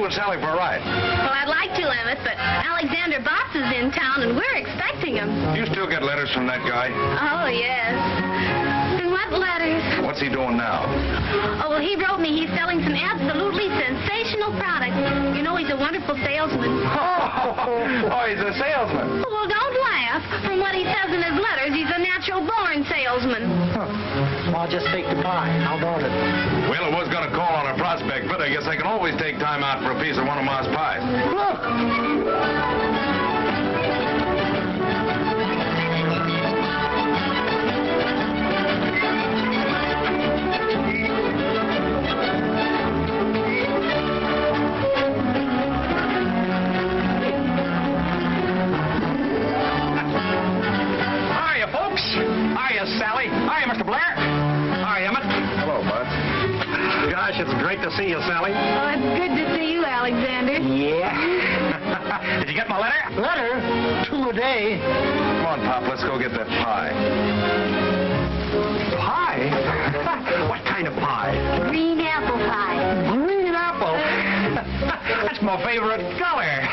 with Sally for a ride? Well, I'd like to, Emmett, but Alexander Botts is in town, and we're expecting him. You still get letters from that guy? Oh, yes. And what letters? What's he doing now? Oh, well, he wrote me he's selling some absolutely sensational products. You know, he's a wonderful salesman. Oh, he's a salesman. Well, don't laugh. From what he says in his letters, he's a natural-born salesman. I'll just take the pie. How about it? Well, I was going to call on a prospect, but I guess I can always take time out for a piece of one of Ma's pies. Look! Hiya, folks. Hiya, Sally. Hiya, Mr. Blair. Hiya, Emmett. Hello, Bud. Gosh, it's great to see you, Sally. Oh, it's good to see you, Alexander. Yeah. Did you get my letter? Letter? 2 a day. Come on, Pop, let's go get that pie. Pie? What kind of pie? Green apple pie. Green apple. That's my favorite color.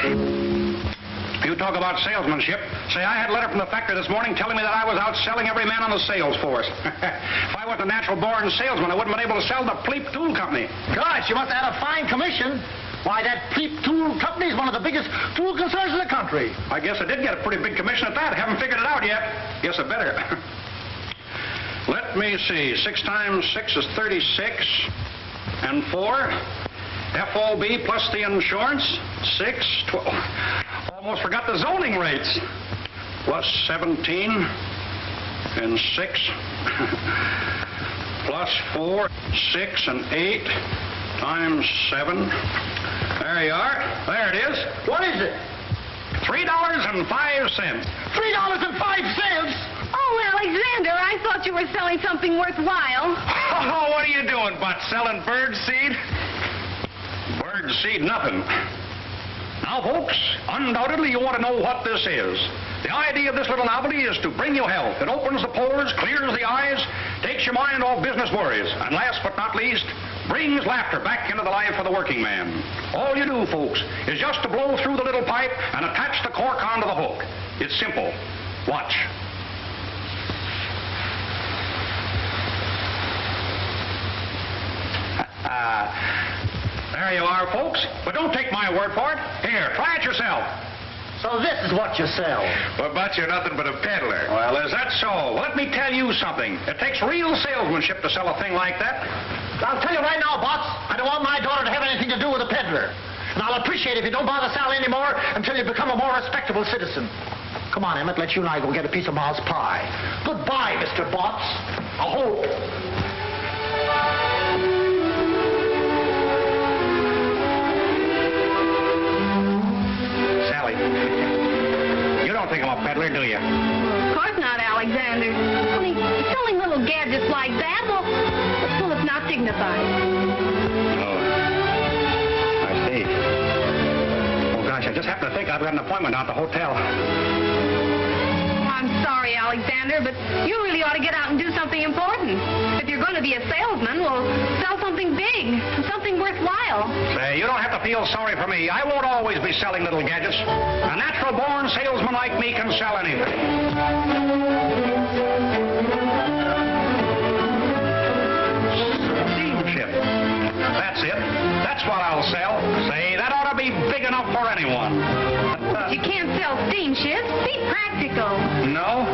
You talk about salesmanship. Say, I had a letter from the factory this morning telling me that I was out selling every man on the sales force. If I wasn't a natural-born salesman, I wouldn't have been able to sell the Pleep Tool Company. Gosh, you must have had a fine commission. Why, that Pleep Tool Company is one of the biggest tool concerns in the country. I guess I did get a pretty big commission at that. I haven't figured it out yet. Guess I better. Let me see. 6 times 6 is 36. And 4. FOB plus the insurance. 6, 12. Almost forgot the zoning rates. Plus 17. And 6. Plus 4. 6 and 8. Times 7. There you are. There it is. What is it? $3.05. $3.05? Oh, Alexander, I thought you were selling something worthwhile. Oh, what are you doing, Bud? Selling bird seed? Bird seed, nothing. Now, folks, undoubtedly you want to know what this is. The idea of this little novelty is to bring you health. It opens the pores, clears the eyes, takes your mind off business worries, and last but not least, brings laughter back into the life of the working man. All you do, folks, is just to blow through the little pipe and attach the cork onto the hook. It's simple. Watch. There you are, folks. But don't take my word for it. Here, try it yourself. So this is what you sell. But you're nothing but a peddler. Well, is that so? Well, let me tell you something. It takes real salesmanship to sell a thing like that. I'll tell you right now, Bots, I don't want my daughter to have anything to do with a peddler. And I'll appreciate it if you don't bother Sally anymore until you become a more respectable citizen. Come on, Emmett, let you and I go get a piece of Ma's pie. Goodbye, Mr. Bots. I hope. Sally, you don't think I'm a peddler, do you? Of course not, Alexander. Only selling little gadgets like that, well, it's not dignified. Oh, I see. Oh, gosh, I just happened to think I've got an appointment out at the hotel. I'm sorry, Alexander, but you really ought to get out and do something important. If you're going to be a salesman, well, sell something big, something worthwhile. Say, you don't have to feel sorry for me. I won't always be selling little gadgets. A natural-born salesman like me can sell anything. Steamship. That's it. That's what I'll sell. Say, that ought to be big enough for anyone. But you can't sell steamships. Be practical. No?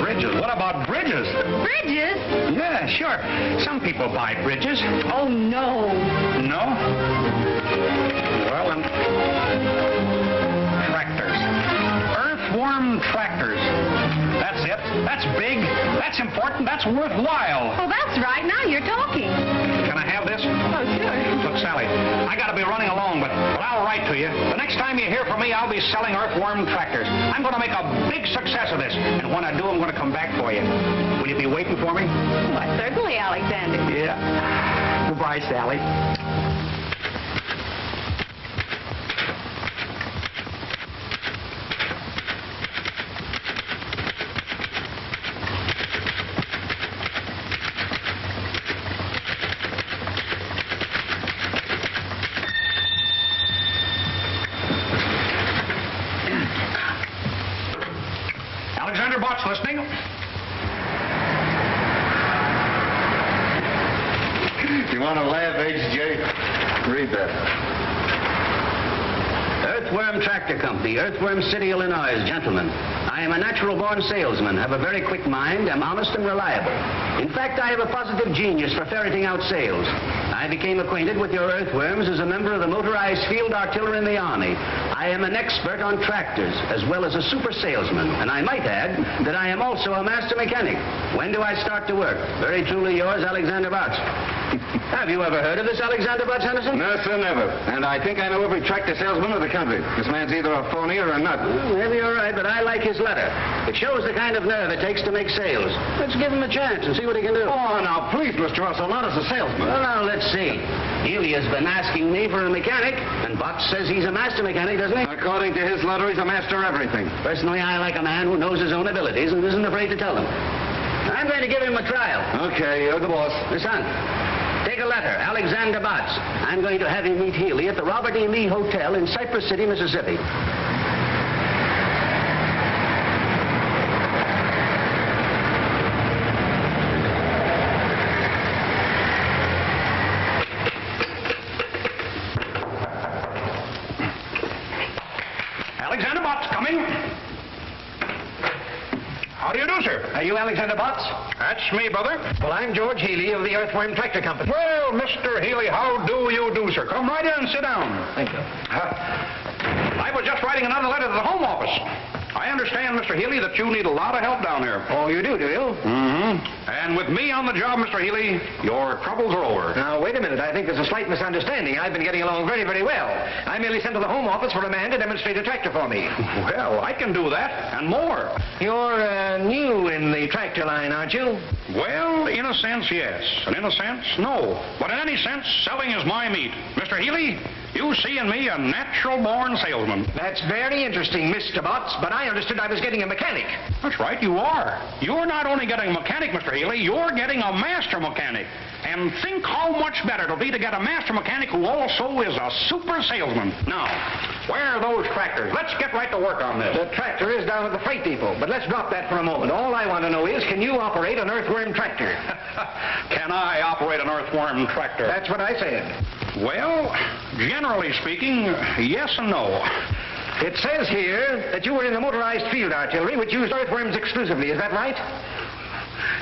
Bridges. What about bridges? Bridges? Yeah, sure. Some people buy bridges. Oh, no. No? Well, then... Tractors. Earthworm Tractors. That's it. That's big. That's important. That's worthwhile. Oh, that's right. Now you're talking. Can I have this? Oh, sure. Look, Sally, I got to be running along, but I'll write to you. The next time you hear from me, I'll be selling Earthworm Tractors. I'm going to make a big success of this, and when I do, I'm going to come back for you. Will you be waiting for me? Why, certainly, Alexander. Yeah. Goodbye, Sally. Alexander Bott's listening. You want to laugh, H.J.? Read that. Earthworm Tractor Company, Earthworm City, Illinois. Gentlemen, I am a natural-born salesman, have a very quick mind, am honest and reliable. In fact, I have a positive genius for ferreting out sales. I became acquainted with your earthworms as a member of the motorized field artillery in the Army. I am an expert on tractors, as well as a super salesman, and I might add that I am also a master mechanic. When do I start to work? Very truly yours, Alexander Botts. Have you ever heard of this Alexander Botts, Henderson? No, sir, never. And I think I know every tractor salesman of the country. This man's either a phony or a nut. Well, maybe you're right, but I like his letter. It shows the kind of nerve it takes to make sales. Let's give him a chance and see what he can do. Oh, now, please, Mr. Russell, not as a salesman. Well, now, let's see. Elia's been asking me for a mechanic, and Botts says he's a master mechanic, doesn't he? According to his letter, he's a master of everything. Personally, I like a man who knows his own abilities and isn't afraid to tell them. I'm going to give him a trial. Okay, you're the boss. Son, take a letter, Alexander Botts. I'm going to have him meet Healy at the Robert E. Lee Hotel in Cypress City, Mississippi. Alexander Bott's coming. How do you do, sir? Are you Alexander Botts? That's me, brother. Well, I'm George Healy of the Earthworm Tractor Company. Well, Mr. Healy, how do you do, sir? Come right in and sit down. Thank you. I was just writing another letter to the Home Office. I understand, Mr. Healy, that you need a lot of help down here. Oh, you do you? Mm-hmm. And with me on the job, Mr. Healy, your troubles are over. Now, wait a minute. I think there's a slight misunderstanding. I've been getting along very, very well. I merely sent to the Home Office for a man to demonstrate a tractor for me. Well, I can do that, and more. You're new in the tractor line, aren't you? Well, in a sense, yes. And in a sense, no. But in any sense, selling is my meat. Mr. Healy, you see in me a natural-born salesman. That's very interesting, Mr. Botts, but I understood I was getting a mechanic. That's right, you are. You're not only getting a mechanic, Mr. Healy, you're getting a master mechanic. And think how much better it'll be to get a master mechanic who also is a super salesman. Now, where are those tractors? Let's get right to work on this. The tractor is down at the freight depot, but let's drop that for a moment. All I want to know is, can you operate an earthworm tractor? Can I operate an earthworm tractor? That's what I said. Well, generally speaking, yes and no. It says here that you were in the motorized field artillery, which used earthworms exclusively. Is that right?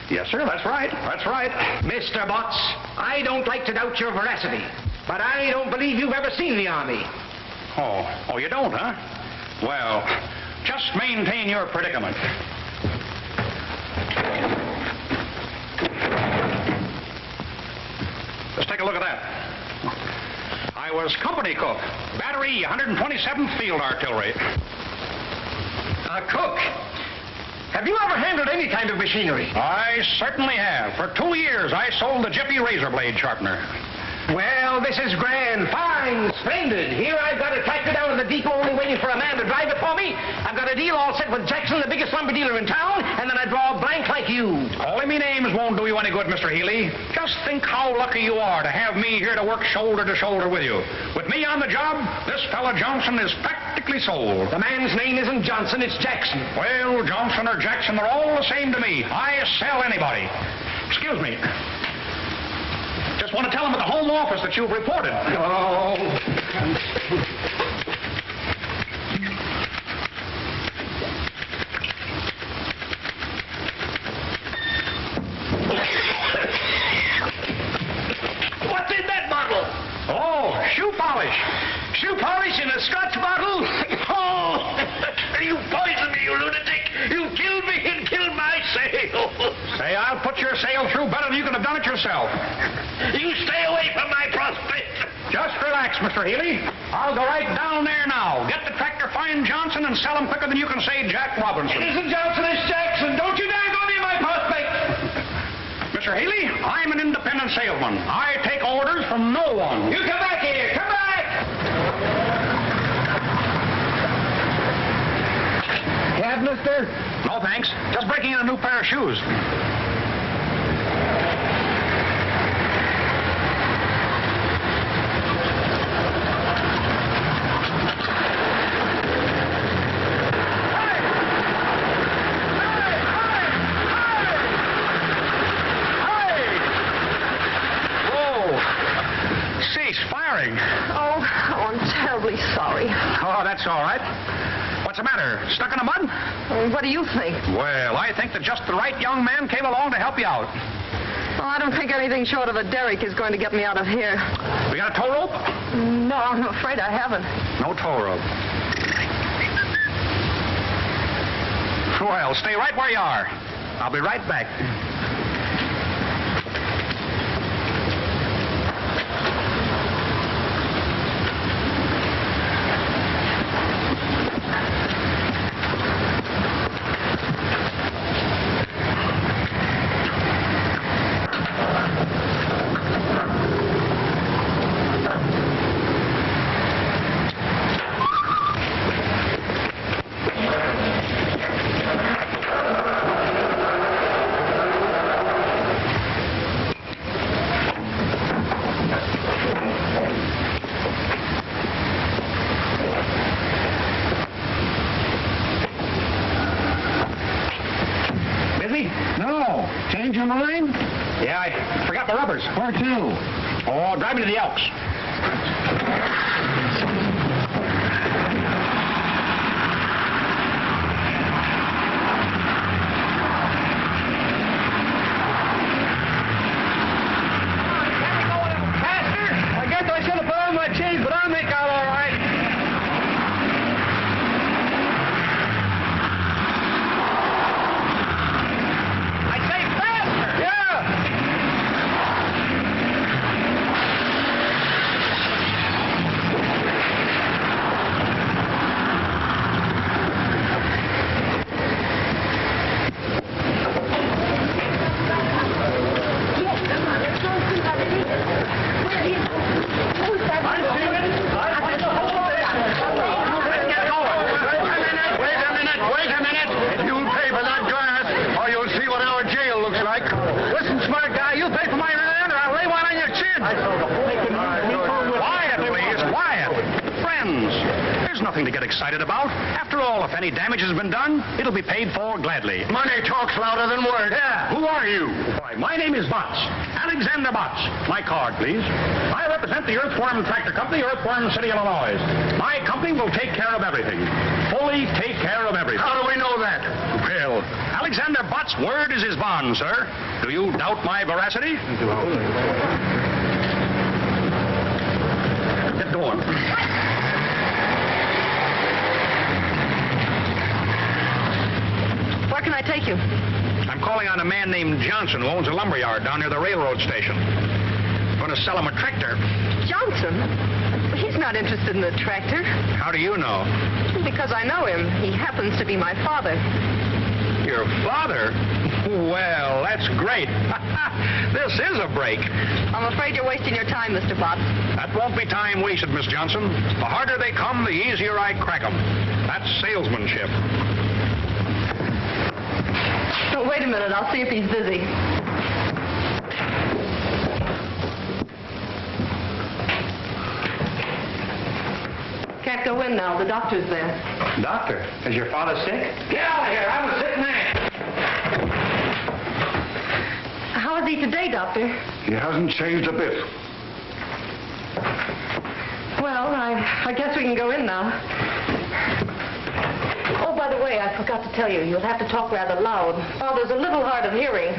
Yes, sir, that's right. That's right. Mr. Botts, I don't like to doubt your veracity, but I don't believe you've ever seen the Army. Oh, you don't, huh? Well, just maintain your predicament. Let's take a look at that. I was company cook, battery 127th Field Artillery. A cook? Have you ever handled any kind of machinery? I certainly have. For 2 years, I sold the Jiffy razor blade sharpener. Well, this is grand, fine, splendid. Here I've got a tractor down at the depot only waiting for a man to drive it for me. I've got a deal all set with Jackson, the biggest lumber dealer in town, and then I draw a blank like you. Calling me names won't do you any good, Mr. Healy. Just think how lucky you are to have me here to work shoulder to shoulder with you. With me on the job, this fella Johnson is practically sold. The man's name isn't Johnson, it's Jackson. Well, Johnson or Jackson, they're all the same to me. I sell anybody. Excuse me. Just want to tell them at the Home Office that you've reported. Oh. What's in that bottle? Oh, shoe polish. Shoe polish in a Scotch bottle? Oh, you poisoned me, you lunatic. You killed me and killed my sale. Say, I'll put your sale through better than you could have done it yourself. You stay away from my prospect. Just relax, Mr. Healy. I'll go right down there now. Get the tractor, find Johnson, and sell him quicker than you can say Jack Robinson. It isn't Johnson, it's Jackson. Don't you dare go near my prospect. Mr. Healy, I'm an independent salesman. I take orders from no one. You come back here. Come back. Cab, mister? No, thanks. Just breaking in a new pair of shoes. that's all right. What's the matter? Stuck in the mud? What do you think? Well, I think that just the right young man came along to help you out. Well, I don't think anything short of a derrick is going to get me out of here. We got a tow rope? No, I'm afraid I haven't. No tow rope. Well, stay right where you are. I'll be right back. No. Change your mind? Yeah, I forgot the rubbers. Where to? Oh, drive me to the Elks. Can't we go a little faster? I guess I should have put on my chains, but I'll make out all right. Nothing to get excited about. After all, if any damage has been done, it'll be paid for gladly. Money talks louder than words. Yeah. Who are you? Why, my name is Botts. Alexander Botts. My card, please. I represent the Earthworm Tractor Company, Earthworm City, Illinois. My company will take care of everything. Fully take care of everything. How do we know that? Well, Alexander Botts' word is his bond, sir. Do you doubt my veracity? Get going. Where can I take you? I'm calling on a man named Johnson who owns a lumberyard down near the railroad station. Going to sell him a tractor. Johnson? He's not interested in the tractor. How do you know? Because I know him. He happens to be my father. Your father? Well, that's great. This is a break. I'm afraid you're wasting your time, Mr. Botts. That won't be time wasted, Miss Johnson. The harder they come, the easier I crack them. That's salesmanship. Oh, wait a minute. I'll see if he's busy. Can't go in now. The doctor's there. Doctor, is your father sick? Get out of here. I was sitting there. How is he today, Doctor? He hasn't changed a bit. Well, I guess we can go in now. Oh, by the way, I forgot to tell you, you'll have to talk rather loud. Father's a little hard of hearing.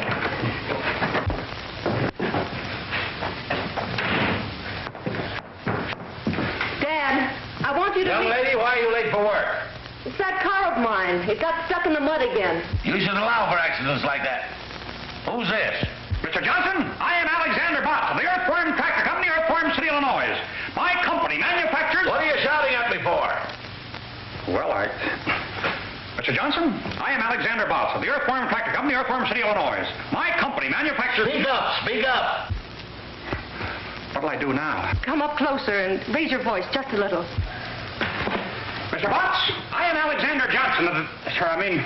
Dad, I want you to... Young lady, why are you late for work? It's that car of mine. It got stuck in the mud again. You should allow for accidents like that. Who's this? Mr. Johnson, I am Alexander Botts of the Earthworm Tractor Company, Earthworm City, Illinois. My company manufactures... What are you shouting at me for? Well, Mr. Johnson, I am Alexander Botts of the Earthworm Tractor Company, Earthworm City, Illinois. My company manufactures... Speak up, speak up. What'll I do now? Come up closer and raise your voice just a little. Mr. Botts, I am Alexander Johnson of the... Sir, I mean,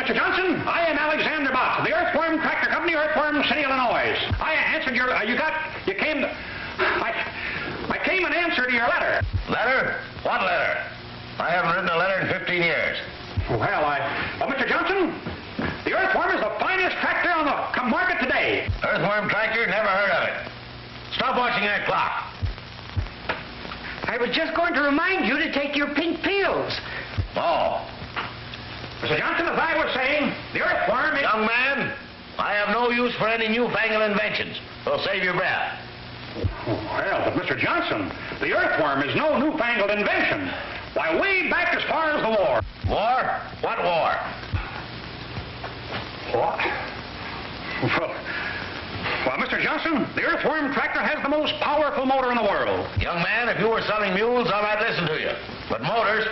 Mr. Johnson, I am Alexander Botts of the Earthworm Tractor Company, Earthworm City, Illinois. I answered your... I came and answered your letter. Letter? What letter? I haven't written a letter in 15 years. Well, Mr. Johnson, the Earthworm is the finest tractor on the market today. Earthworm Tractor? Never heard of it. Stop watching that clock. I was just going to remind you to take your pink pills. Oh. Mr. Johnson, as I was saying, the earthworm is... Young man, I have no use for any newfangled inventions. So save your breath. Well, but Mr. Johnson, the earthworm is no newfangled invention. Why, way back as far as the war. War? What war? What? Well, Mr. Johnson, the Earthworm Tractor has the most powerful motor in the world. Young man, if you were selling mules, I might listen to you. But motors,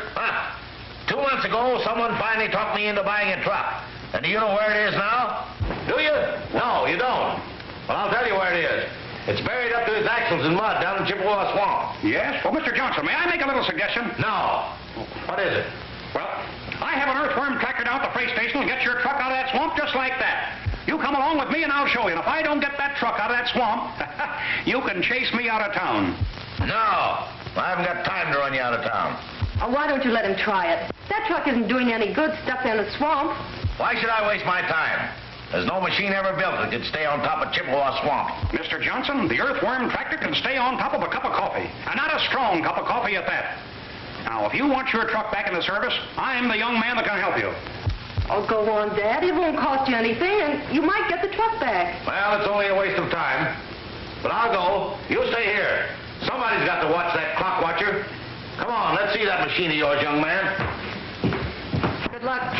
2 months ago, someone finally talked me into buying a truck. And do you know where it is now? Do you? No, you don't. Well, I'll tell you where it is. It's buried up to its axles in mud down in Chippewa Swamp. Yes? Well, Mr. Johnson, may I make a little suggestion? No. What is it? Well, I have an Earthworm Tractor down at the freight station and get your truck out of that swamp just like that. You come along with me and I'll show you. And if I don't get that truck out of that swamp, you can chase me out of town. No. I haven't got time to run you out of town. Oh, why don't you let him try it? That truck isn't doing any good stuck in the swamp. Why should I waste my time? There's no machine ever built that could stay on top of Chippewa Swamp. Mr. Johnson, the Earthworm Tractor can stay on top of a cup of coffee. And not a strong cup of coffee at that. Now, if you want your truck back in the service, I'm the young man that can help you. Oh, go on, Dad. It won't cost you anything, and you might get the truck back. Well, it's only a waste of time. But I'll go. You stay here. Somebody's got to watch that clock watcher. Come on, let's see that machine of yours, young man. Good luck.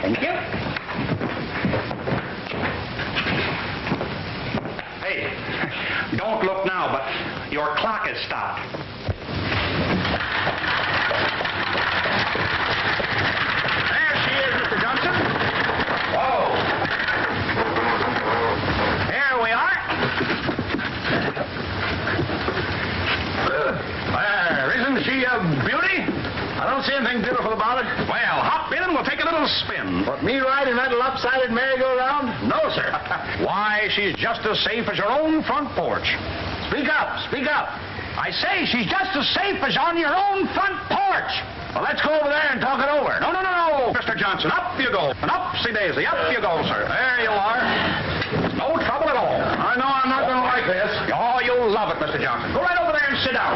Thank you. Hey, don't look now, but your clock is stopped. There she is, Mr. Johnson. Whoa. Here we are. Isn't she a beauty? I don't see anything beautiful about it. Well, hop in and we'll take a little spin. What, me riding that lopsided merry-go-round? No, sir. Why, she's just as safe as your own front porch. Speak up, speak up. I say she's just as safe as on your own front porch. Well, let's go over there and talk it over. No, Mr. Johnson, up you go. And upsy-daisy, up you go, sir. There you are. No trouble at all. I know I'm not going to like this. Oh, you'll love it, Mr. Johnson. Go right over there and sit down.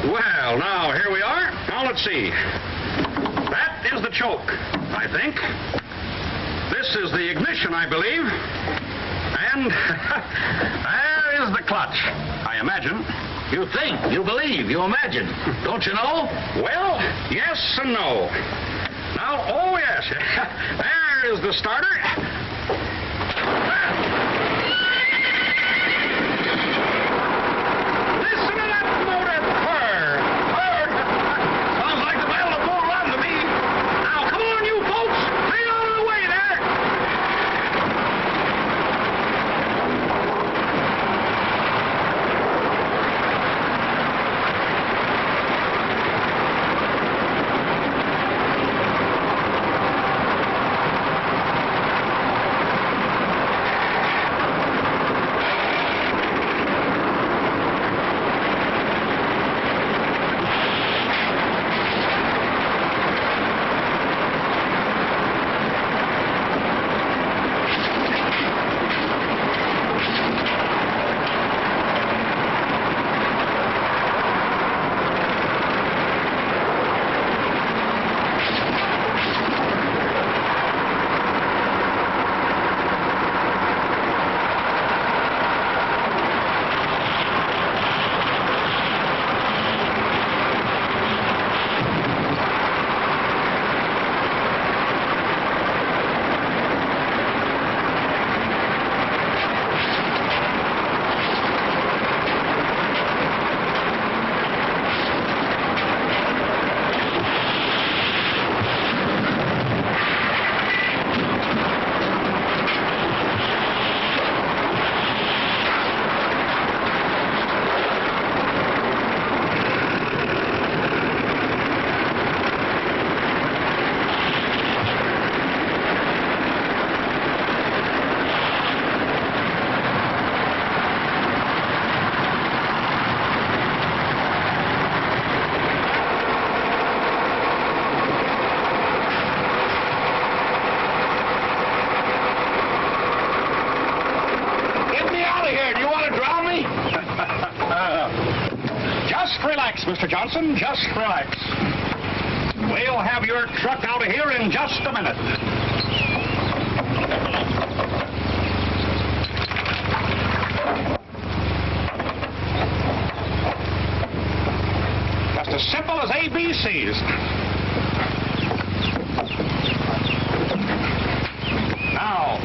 Well, now, here we are. Now, let's see. That is the choke, I think. This is the ignition, I believe. And there is the clutch, I imagine. You think, you believe, you imagine. Don't you know? Well, yes and no. Now, oh, yes. There is the starter. Listen to that motor purr. Purr. Sounds like the Battle of Bull Run to me. Now, come on, you folks. Bring on the way there. relax, Mr. Johnson. Just relax. We'll have your truck out of here in just a minute. Just as simple as ABCs. Now.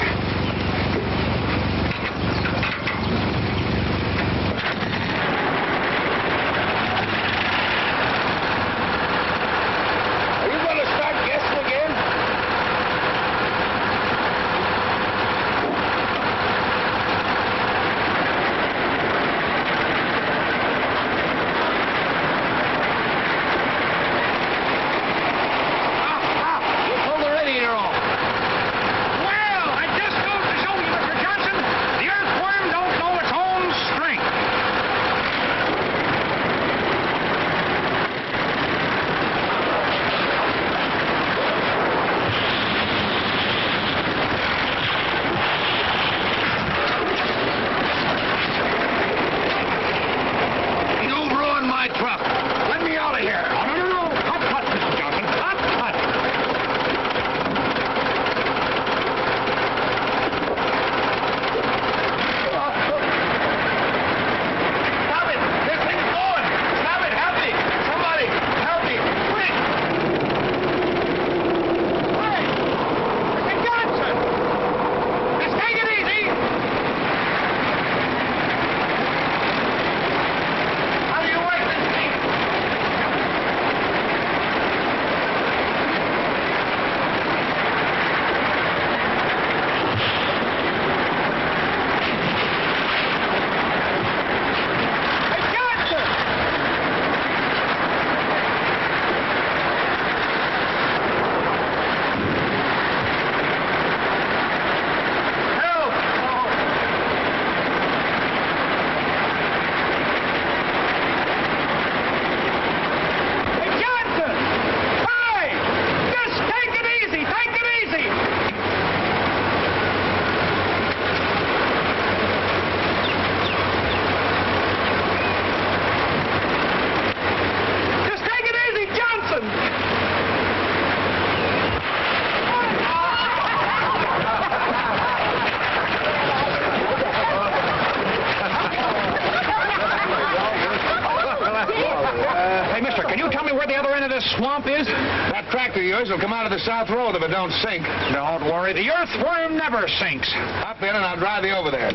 Swamp is? That tractor of yours will come out of the south road if it don't sink. Don't worry, the earthworm never sinks. Hop in and I'll drive you over there.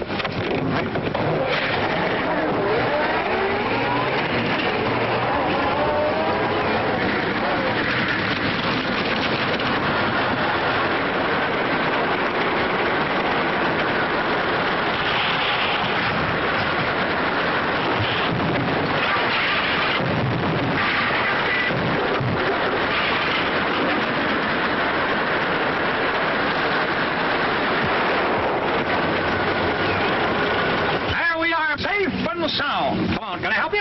Sound. Come on, can I help you?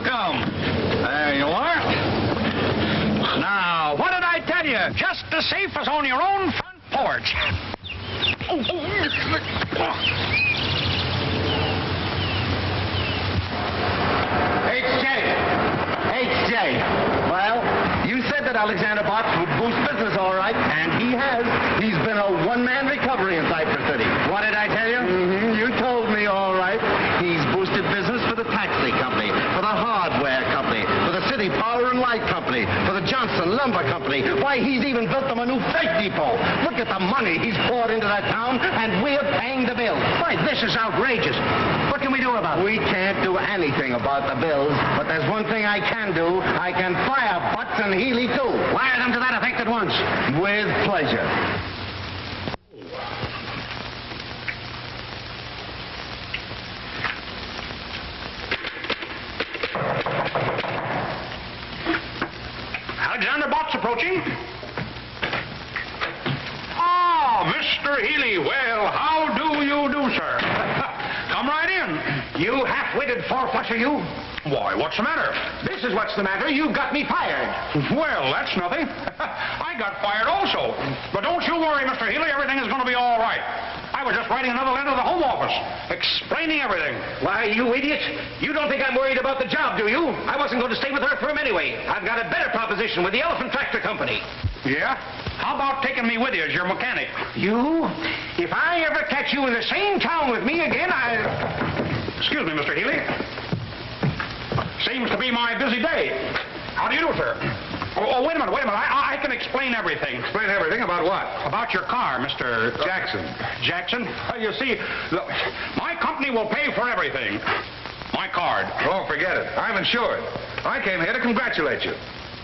Come. There you are. Now, what did I tell you? Just as safe as on your own front porch. H.J. Well, you said that Alexander Botts would boost business all right, and he has. He's been a one-man recovery in Cypress City. What did I tell you? You told me all right. He's boosted business for the taxi company, for the hardware company, for the City Power and Light Company, for the Johnson Lumber Company. Why, he's even built them a new freight depot. Look at the money he's poured into that town, and we're paying the bills. Why, this is outrageous. What can we do about it? We can't do anything about the bills, but there's one thing I can do. I can fire Butts and Healy, too. Wire them to that effect at once. With pleasure. Alexander Botts approaching. Ah, Mr. Healy. Well, how do you do, sir? Come right in. You half-witted four-flusher, you. Why, what's the matter? This is what's the matter. You've got me fired. Well, that's nothing. I got fired also. But don't you worry, Mr. Healy. Everything is going to be all right. I I was just writing another letter to the Home Office, explaining everything. Why, you idiot. You don't think I'm worried about the job, do you? I wasn't going to stay with Earthworm anyway. I've got a better proposition with the Elephant Tractor Company. Yeah? How about taking me with you as your mechanic? You? If I ever catch you in the same town with me again, Excuse me, Mr. Healy. Seems to be my busy day. How do you do, sir? Oh, wait a minute. I can explain everything. Explain everything about what? About your car, Mr. Jackson. Jackson? You see, look, my company will pay for everything. My card. Oh, forget it. I'm insured. I came here to congratulate you.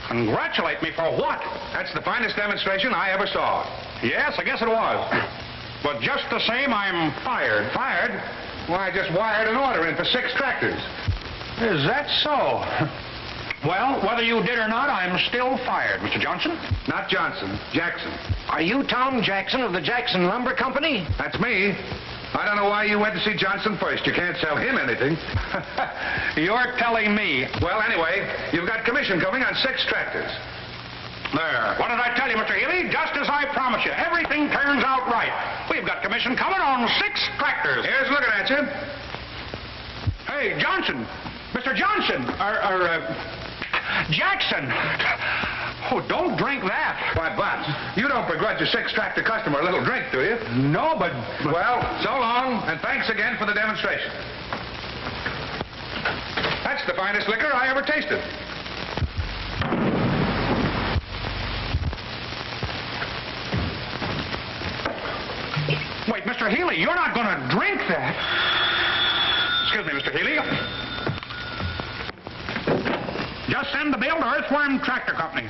Congratulate me for what? That's the finest demonstration I ever saw. Yes, I guess it was. But just the same, I'm fired. Fired? Why, I just wired an order in for 6 tractors. Is that so? Well, whether you did or not, I'm still fired, Mr. Johnson. Not Johnson, Jackson. are you Tom Jackson of the Jackson Lumber Company? That's me. I don't know why you went to see Johnson first. You can't sell him anything. You're telling me. Well, anyway, you've got commission coming on 6 tractors. There. What did I tell you, Mr. Healy? Just as I promised you. Everything turns out right. We've got commission coming on 6 tractors. Here's looking at you. Hey, Johnson. Mr. Johnson. Jackson. Oh, don't drink that. Why, Bob, you don't begrudge a 6-tractor customer a little drink, do you? No, but... Well, so long, and thanks again for the demonstration. That's the finest liquor I ever tasted. Wait, Mr. Healy, you're not going to drink that. Excuse me, Mr. Healy. Just send the bill to Earthworm Tractor Company.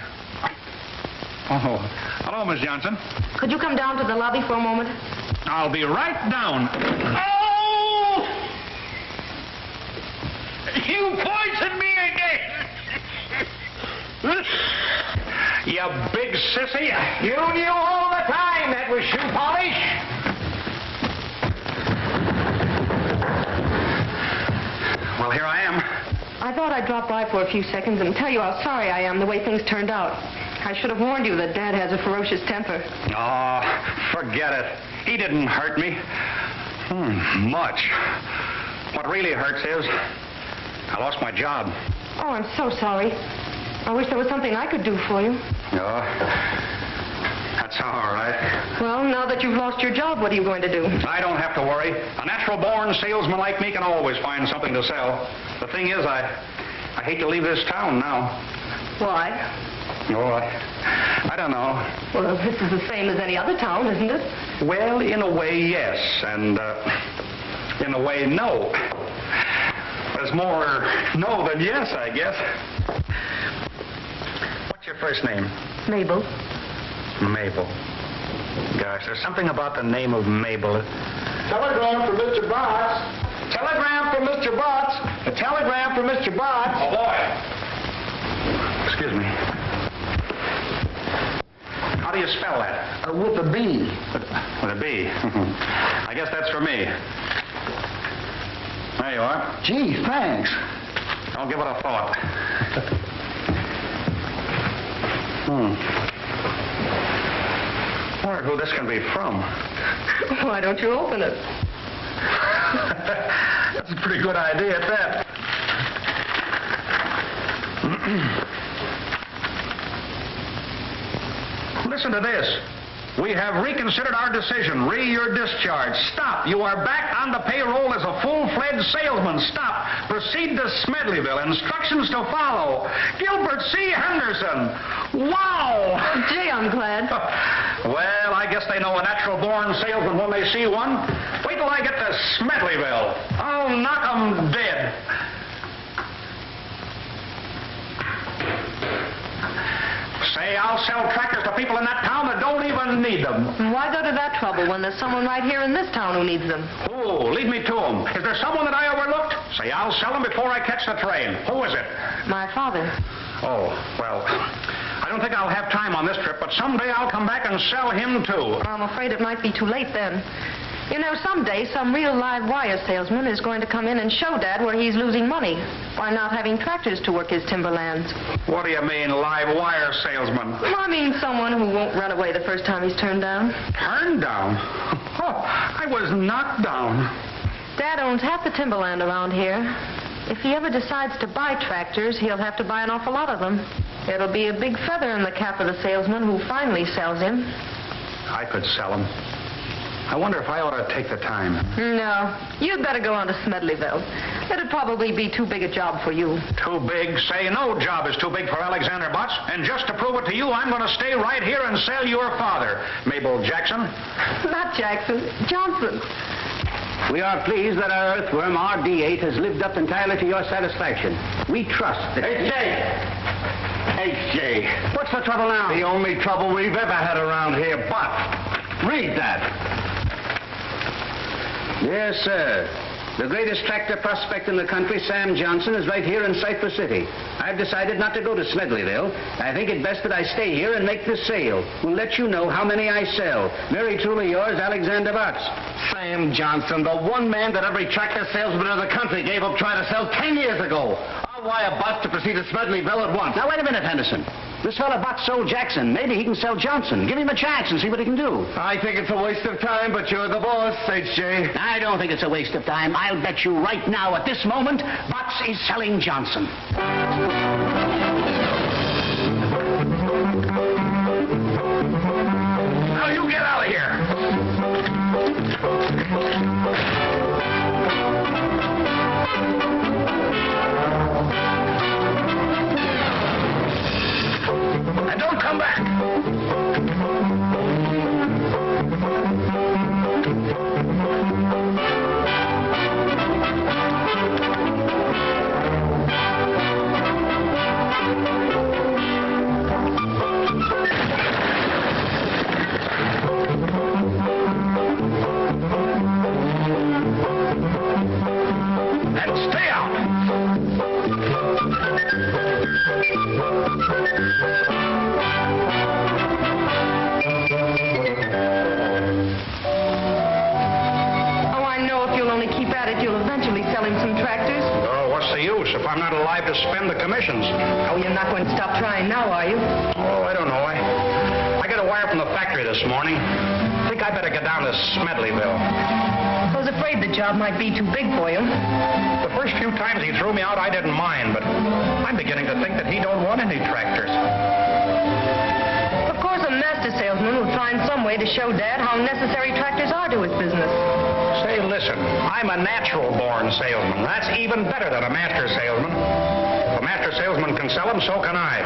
Oh, hello, Miss Johnson. Could you come down to the lobby for a moment? I'll be right down. Oh! You poisoned me again! You big sissy. You knew all the time that was shoe polish. Well, here I am. I thought I'd drop by for a few seconds and tell you how sorry I am the way things turned out. I should have warned you that Dad has a ferocious temper. Oh, forget it. He didn't hurt me. Much. What really hurts is I lost my job. Oh, I'm so sorry. I wish there was something I could do for you. Oh, that's all right. Well, now that you've lost your job, what are you going to do? I don't have to worry. A natural-born salesman like me can always find something to sell. The thing is, I hate to leave this town now. Why? Oh, I don't know. Well, this is the same as any other town, isn't it? Well, in a way, yes, and in a way, no. There's more no than yes, I guess. What's your first name? Mabel. Mabel. Gosh, there's something about the name of Mabel. Telegram for Mr. Botts. Telegram for Mr. Botts. A telegram for Mr. Botts. Oh, boy. Excuse me. How do you spell that? With a B. With a B. I guess that's for me. There you are. Gee, thanks. Don't give it a thought. Wonder who this can be from. Why don't you open it? That's a pretty good idea at that. Listen to this. We have reconsidered our decision. Your discharge. Stop. You are back on the payroll as a full-fledged salesman. Stop. Proceed to Smedleyville. Instructions to follow. Gilbert C. Henderson. Wow! Gee, I'm glad. Well, I guess they know a natural-born salesman when they see one. Wait till I get to Smedleyville. I'll knock 'em dead. Say, I'll sell tractors to people in that town that don't even need them. Why go to that trouble when there's someone right here in this town who needs them? Oh, lead me to them. Is there someone that I overlooked? Say, I'll sell them before I catch the train. Who is it? My father. Oh, well, I don't think I'll have time on this trip, but someday I'll come back and sell him, too. I'm afraid it might be too late then. You know, someday some real live wire salesman is going to come in and show Dad where he's losing money by not having tractors to work his timberlands. What do you mean, live wire salesman? I mean someone who won't run away the first time he's turned down. Turned down? Oh, I was knocked down. Dad owns half the timberland around here. If he ever decides to buy tractors, he'll have to buy an awful lot of them. It'll be a big feather in the cap of the salesman who finally sells him. I could sell them. I wonder if I ought to take the time. No, you'd better go on to Smedleyville. It'd probably be too big a job for you. Too big? Say no job is too big for Alexander Butts. And just to prove it to you, I'm going to stay right here and sell your father, Mabel Jackson. Not Jackson, Johnson. We are pleased that our earthworm, RD8, has lived up entirely to your satisfaction. We trust that... H.J. What's the trouble now? The only trouble we've ever had around here, but read that. Yes, sir. The greatest tractor prospect in the country, Sam Johnson, is right here in Cypress City. I've decided not to go to Smedleyville. I think it best that I stay here and make this sale. We'll let you know how many I sell. Very truly yours, Alexander Butts. Sam Johnson, the one man that every tractor salesman in the country gave up trying to sell 10 years ago. I'll wire Butts to proceed to Smedleyville at once. Now, wait a minute, Henderson. This fella Butts sold Jackson. Maybe he can sell Johnson. Give him a chance and see what he can do. I think it's a waste of time, but you're the boss, H.J. I don't think it's a waste of time. I'll bet you right now, at this moment, Butts is selling Johnson. Now you get out of here. And don't come back. And stay out. Oh, I know if you'll only keep at it, you'll eventually sell him some tractors. Oh, what's the use if I'm not alive to spend the commissions? Oh, you're not going to stop trying now, are you? Oh, I don't know. I got a wire from the factory this morning. I think I better get down to Smedleyville. I was afraid the job might be too big for you. The first few times he threw me out, I didn't mind, but I'm beginning to think that he don't want any tractors. Of course, a master salesman will find some way to show Dad how necessary tractors are to his business. Say, listen, I'm a natural-born salesman. That's even better than a master salesman. If a master salesman can sell them, so can I.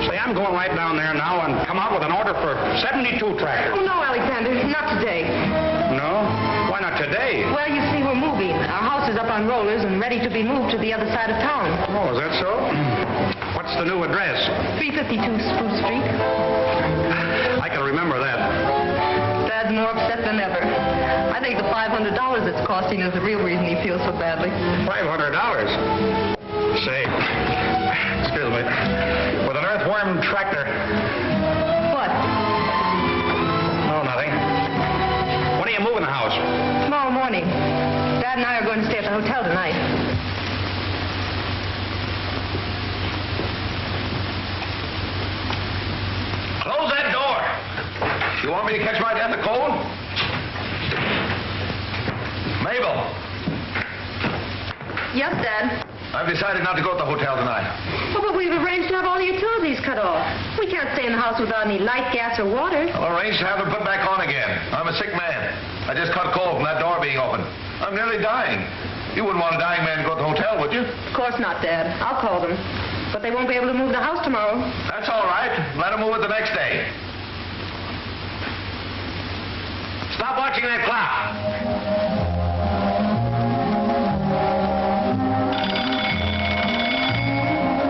Say, I'm going right down there now and come out with an order for 72 tractors. Oh, no, Alexander, not today. No? Why not today? Well, you see, we're moving. Our house is up on rollers and ready to be moved to the other side of town. Oh, is that so? What's the new address? 352 Spruce Street. I can remember that. Dad's more upset than ever. I think the $500 it's costing is the real reason he feels so badly. $500? Say, excuse me, with an earthworm tractor. What? Oh, nothing. When are you moving the house? Tomorrow morning. Dad and I are going to stay at the hotel tonight. Close that door. You want me to catch my death of cold? Mabel, Yes, Dad. I've decided not to go to the hotel tonight. Oh, but we've arranged to have all the utilities cut off. We can't stay in the house without any light, gas, or water. I'll arrange to have them put back on again. I'm a sick man. I just caught cold from that door being open. I'm nearly dying. You wouldn't want a dying man to go to the hotel, would you? Of course not, Dad. I'll call them. But they won't be able to move the house tomorrow. That's all right. Let them move it the next day. Stop watching that clock.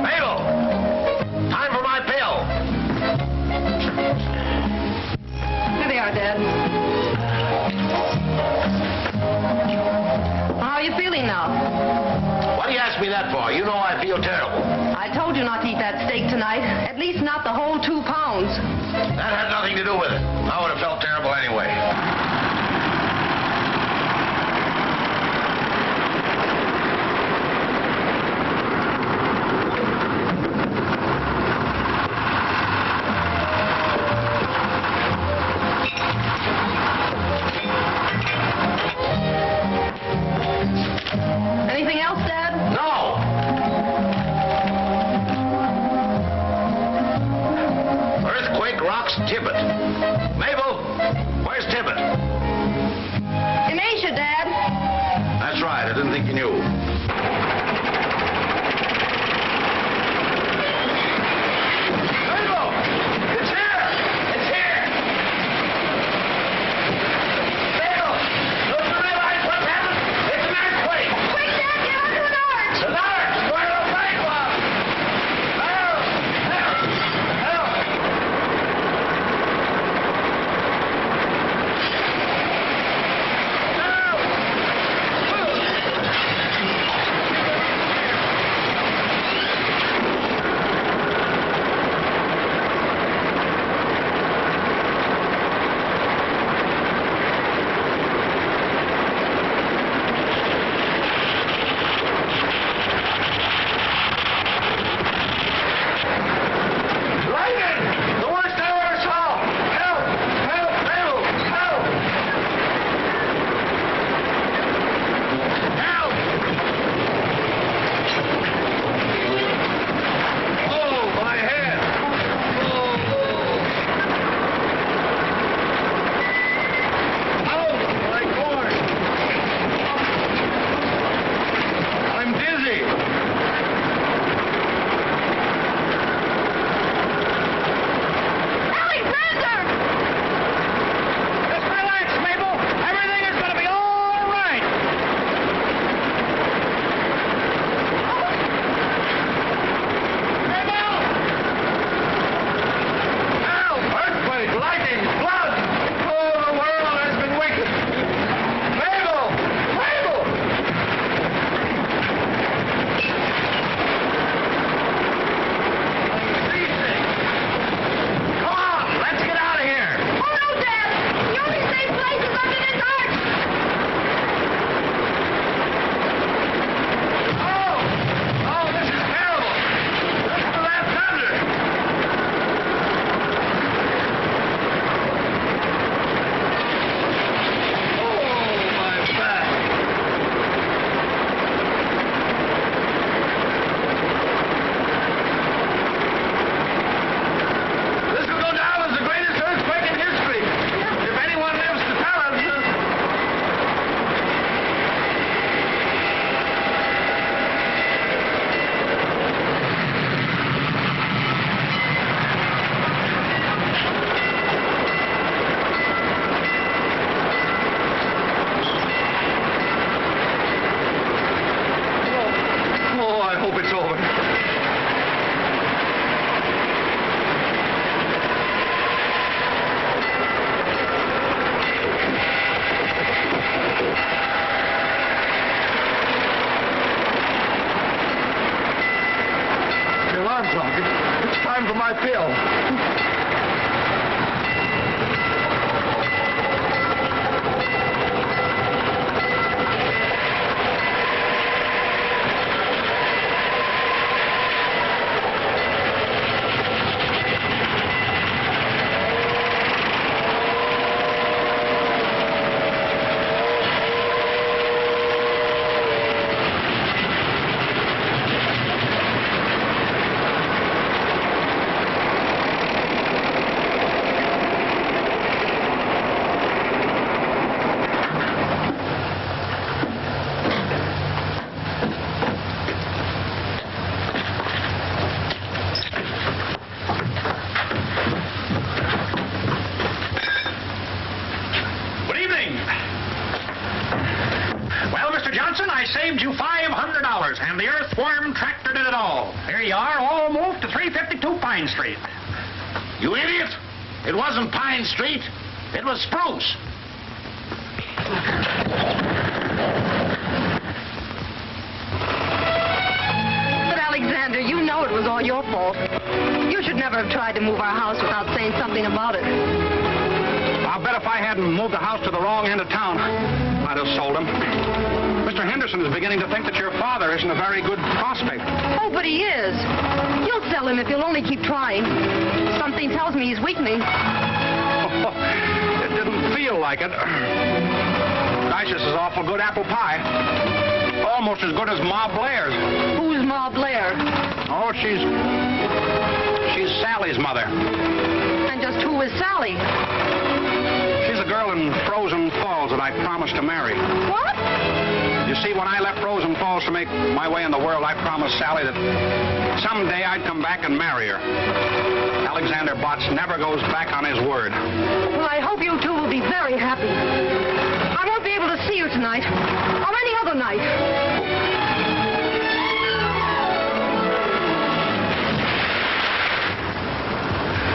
Mabel, time for my pill. Here they are, Dad. How are you feeling now? What do you ask me that for? You know I feel terrible. I told you not to eat that steak tonight. At least not the whole 2 pounds. That had nothing to do with it. I would have felt terrible anyway. box Tibbet. Mabel, where's Tibbet? In Asia, Dad. That's right. I didn't think you knew. Mabel! It's here! It's here! Mabel! Don't you realize what's happened? It's an earthquake! Quick, Dad, get under an arch. It's an arch! Where the plane was! Help! Help! Help! Lightning! The worst I ever saw! Help! Help! Help! Help! Help! Oh, my head! Oh, my cord! I'm dizzy! Alexander! Just relax, Mabel. Everything is going to be all right. Mabel! Help! Earthquake! Lightning! Blood! Oh, the world has been wicked! Mabel! Mabel! I'm freezing! Come on! Let's get out of here! Oh, no, Dad. The only safe place is under this arch. Oh! Oh, this is terrible! Listen to that thunder! Oh, my back! This will go down as the greatest earthquake in history. If anyone lives to tell us. Oh, I hope it's over. The alarm clock. It's time for my pill. Good evening. Well, Mr. Johnson, I saved you $500, and the Earthworm Tractor did it all. Here you are, all moved to 352 Pine Street. You idiot! It wasn't Pine Street. It was Spruce. But, Alexander, you know it was all your fault. You should never have tried to move our house without saying something about it. I'll bet if I hadn't moved the house to the wrong end of town, I'd have sold him. Mr. Henderson is beginning to think that your father isn't a very good prospect. Oh, but he is. You'll sell him if you'll only keep trying. Something tells me he's weakening. It didn't feel like it. Isis is awful good apple pie. Almost as good as Ma Blair's. Who's Ma Blair? Oh, she's Sally's mother. And just asked who was Sally. She's the girl in Frozen Falls that I promised to marry. What? You see, when I left Frozen Falls to make my way in the world, I promised Sally that someday I'd come back and marry her. Alexander Botts never goes back on his word. Well, I hope you two will be very happy. I won't be able to see you tonight or any other night.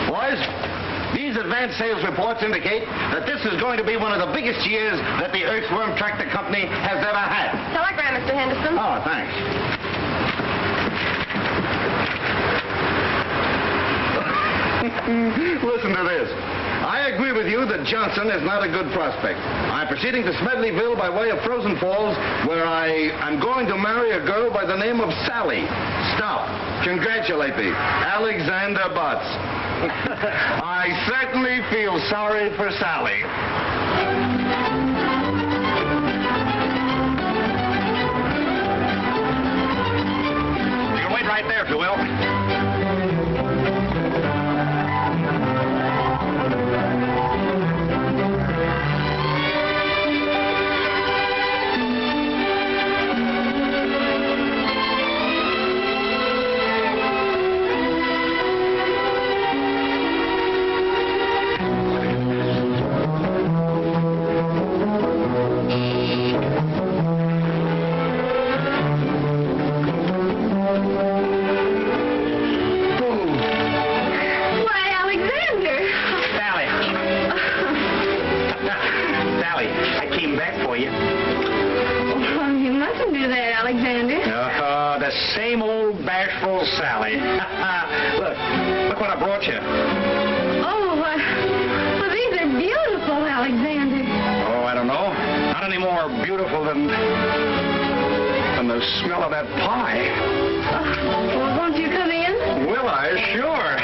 Boys, these advance sales reports indicate that this is going to be one of the biggest years that the Earthworm Tractor Company has ever had. Telegram, Mr. Henderson. Oh, thanks. Listen to this. I agree with you that Johnson is not a good prospect. I'm proceeding to Smedleyville by way of Frozen Falls, where I'm going to marry a girl by the name of Sally. Stop. Congratulate me. Alexander Botts. I certainly feel sorry for Sally. You can wait right there, if you will. Same old bashful Sally. Look what I brought you. Oh, well, these are beautiful, Alexander. Oh, I don't know. Not any more beautiful than the smell of that pie. Well, won't you come in? Will I? Sure.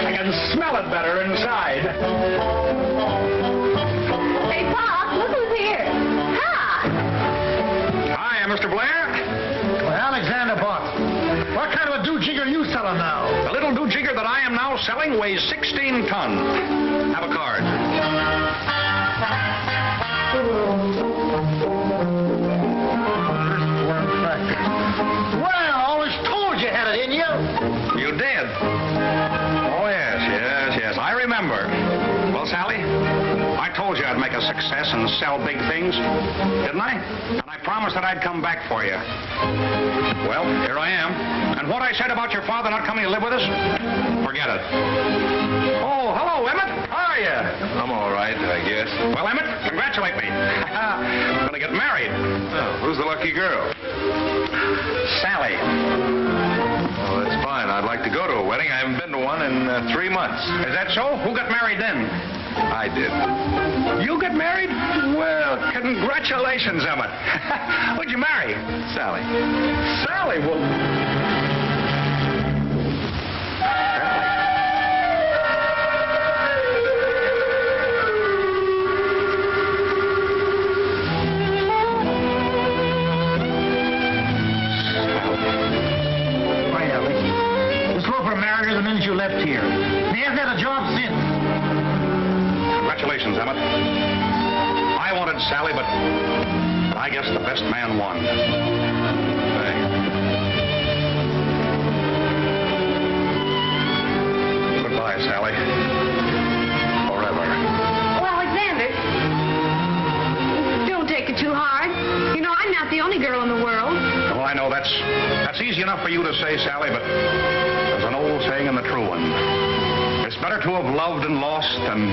I can smell it better inside. Hey, Pop, look who's here. Hi. Hi, Mr. Blair. Alexander Botts, what kind of a do-jigger are you selling now? The little do-jigger that I am now selling weighs 16 tons. Have a card. Earthworm Tractors. Well, I always told you had it in you. You did? Oh, yes. I remember. Well, Sally, I told you I'd make a success and sell big things, didn't I? And I promised that I'd come back for you. Well, here I am. And what I said about your father not coming to live with us, forget it. Oh, hello, Emmett. How are you? I'm all right, I guess. Well, Emmett, congratulate me. I'm going to get married. Oh, who's the lucky girl? Sally. Oh, that's fine. I'd like to go to a wedding. I haven't been to one in 3 months. Is that so? Who got married then? I did. You got married? Well, congratulations, Emmett. Who'd you marry? Sally. Sally? Well... Why, Alex? This loafer married her the minute you left here. He hasn't had a job since. Congratulations, Emmett. I wanted Sally, but I guess the best man won. Goodbye, Sally. Forever. Oh, Alexander, don't take it too hard. You know, I'm not the only girl in the world. Well, I know that's easy enough for you to say, Sally, but there's an old saying and the true one. It's better to have loved and lost than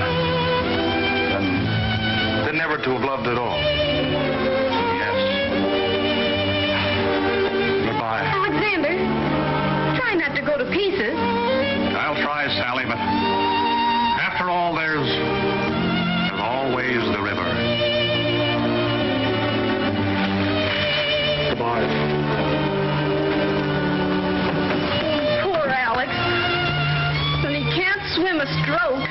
never to have loved at all. Yes. Goodbye. Alexander, try not to go to pieces. I'll try, Sally, but after all, there's always the river. Goodbye. Poor Alex. When he can't swim a stroke.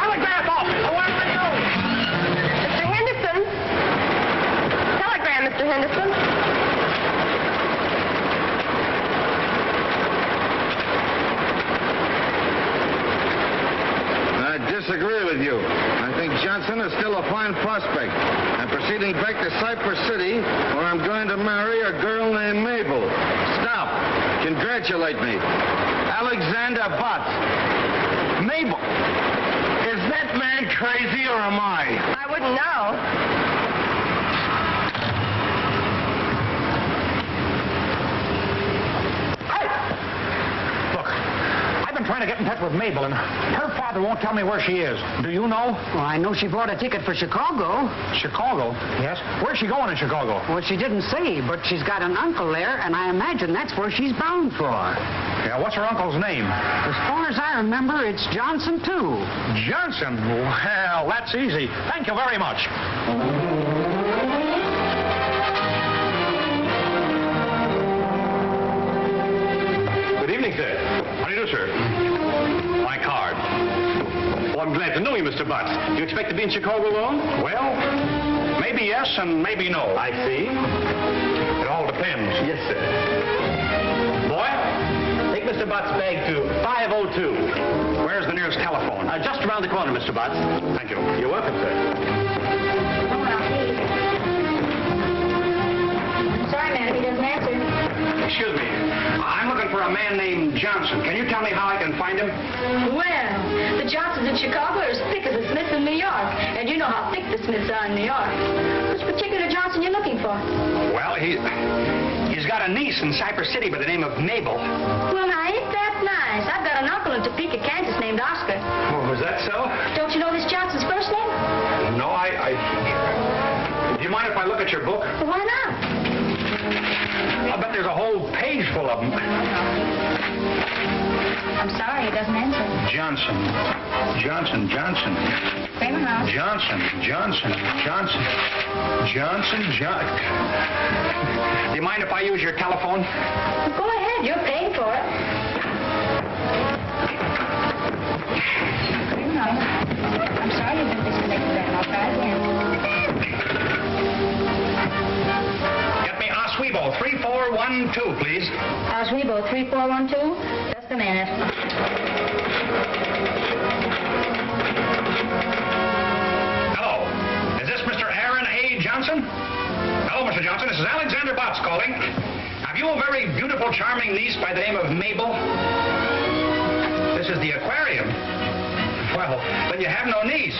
Alexander! disagree with you. I think Johnson is still a fine prospect. I'm proceeding back to Cypress City, where I'm going to marry a girl named Mabel. Stop. Congratulate me. Alexander Butts. Mabel. Is that man crazy or am I? I wouldn't know. Trying to get in touch with Mabel, and her father won't tell me where she is. Do you know? Well, I know she bought a ticket for Chicago. Chicago? Yes. Where's she going in Chicago? Well, she didn't say, but she's got an uncle there, and I imagine that's where she's bound for. Yeah, what's her uncle's name? As far as I remember, it's Johnson, too. Johnson? Well, that's easy. Thank you very much. Good evening, sir. How do you do, sir? My card. Oh, I'm glad to know you, Mr. Butts. You expect to be in Chicago long? Well, maybe yes and maybe no. I see. It all depends. Yes, sir. Boy, take Mr. Butts' bag to 502. Where's the nearest telephone? Just around the corner, Mr. Butts. Thank you. You're welcome, sir. Sorry, man, if he doesn't answer. Excuse me. I'm looking for a man named Johnson. Can you tell me how I can find him? Well, the Johnsons in Chicago are as thick as the Smiths in New York. And you know how thick the Smiths are in New York. Which particular Johnson you looking for? Well, he's got a niece in Cypress City by the name of Mabel. Well, now, ain't that nice? I've got an uncle in Topeka, Kansas named Oscar. Oh, is that so? Don't you know this Johnson's first name? No, Do you mind if I look at your book? Well, why not? I bet there's a whole page full of them. I'm sorry, he doesn't answer. Johnson. Kramer House. Johnson. Do you mind if I use your telephone? Well, go ahead, you're paying for it. Kramer House. I'm sorry you've been disconnected there. I'll try again. Get me Oswego 3412, please. Oswego 3412. Just a minute. Hello. Is this Mr. Aaron A. Johnson? Hello, Mr. Johnson. This is Alexander Butts calling. Have you a very beautiful, charming niece by the name of Mabel? This is the aquarium. Well, then you have no niece.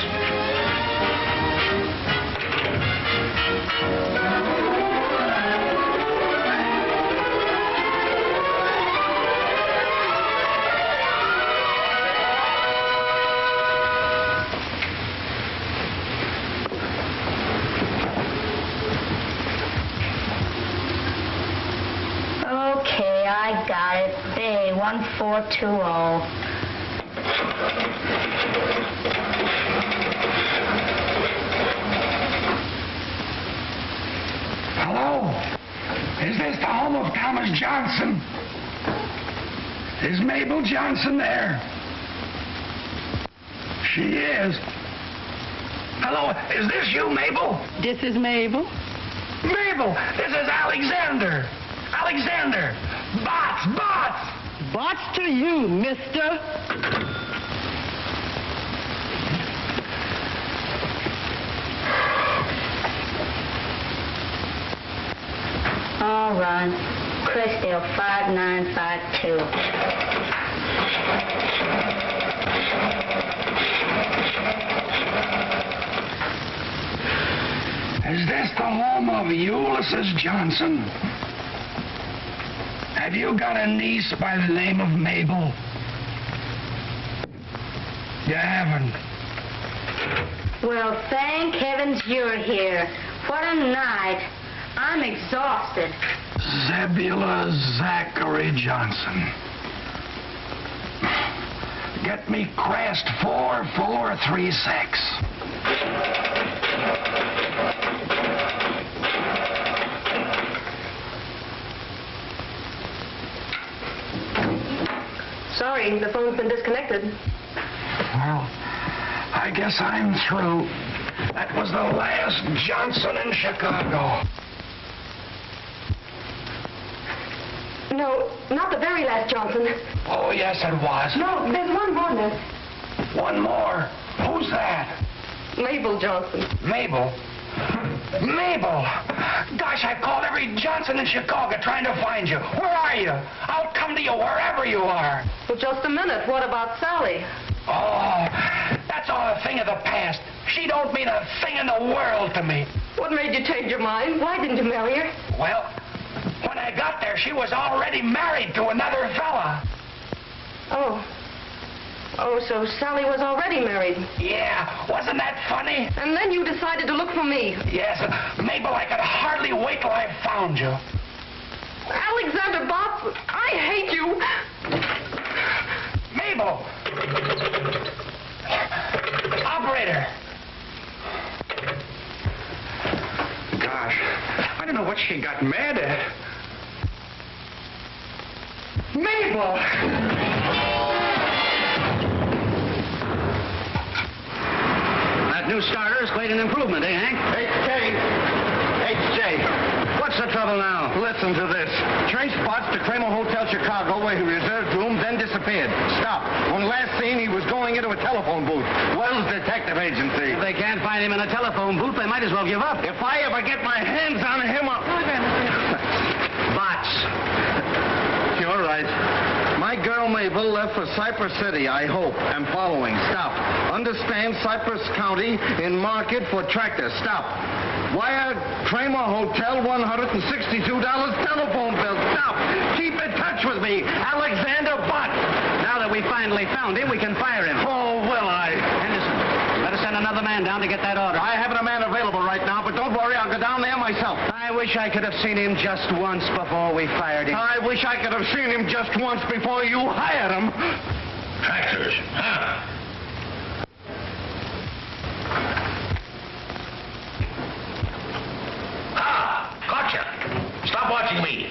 Okay, I got it. Bay 1420. Hello? Is this the home of Thomas Johnson? Is Mabel Johnson there? She is. Hello, is this you, Mabel? This is Mabel. Mabel, this is Alexander. Alexander. Bots. Bots to you, mister. All right. Crestdale 5952. Is this the home of Ulysses Johnson? Have you got a niece by the name of Mabel? You haven't. Well, thank heavens you're here. What a night. I'm exhausted. Zebula Zachary Johnson. Get me crest 4436. Sorry, the phone's been disconnected. Well, I guess I'm through. That was the last Johnson in Chicago. No, not the very last Johnson. Oh, yes, it was. No, there's one more, miss. One more. Who's that? Mabel Johnson. Mabel? Mabel! Gosh, I've called every Johnson in Chicago trying to find you. Where are you? I'll come to you wherever you are. Well, just a minute. What about Sally? Oh, that's all a thing of the past. She don't mean a thing in the world to me. What made you change your mind? Why didn't you marry her? Well, when I got there, she was already married to another fella. Oh, so Sally was already married. Yeah, wasn't that funny? And then you decided to look for me. Yes, Mabel, I could hardly wait till I found you. Alexander Bob, I hate you. Mabel! Operator! Gosh, I don't know what she got mad at. Mabel! That new starter's quite an improvement, eh, Hank? Hey, Jay. What's the trouble now? Listen to this. Traced Botts to Kramer Hotel Chicago, where he reserved room, then disappeared. Stop. When last seen, he was going into a telephone booth. Wells Detective Agency. If they can't find him in a telephone booth, they might as well give up. If I ever get my hands on him, Bots. You're right. My girl Mabel left for Cypress City, I hope. I'm following. Stop. Understand Cypress County in market for tractors. Stop. Wire Kramer Hotel, $162 telephone bill. Stop. Keep in touch with me. Alexander Bott. Now that we finally found him, we can fire him. Oh, will I? Henderson, let us send another man down to get that order. I haven't a man available right now, but don't worry, I'll go down there myself. I wish I could have seen him just once before we fired him. I wish I could have seen him just once before you hired him. Tractors, huh? Gotcha. Stop watching me.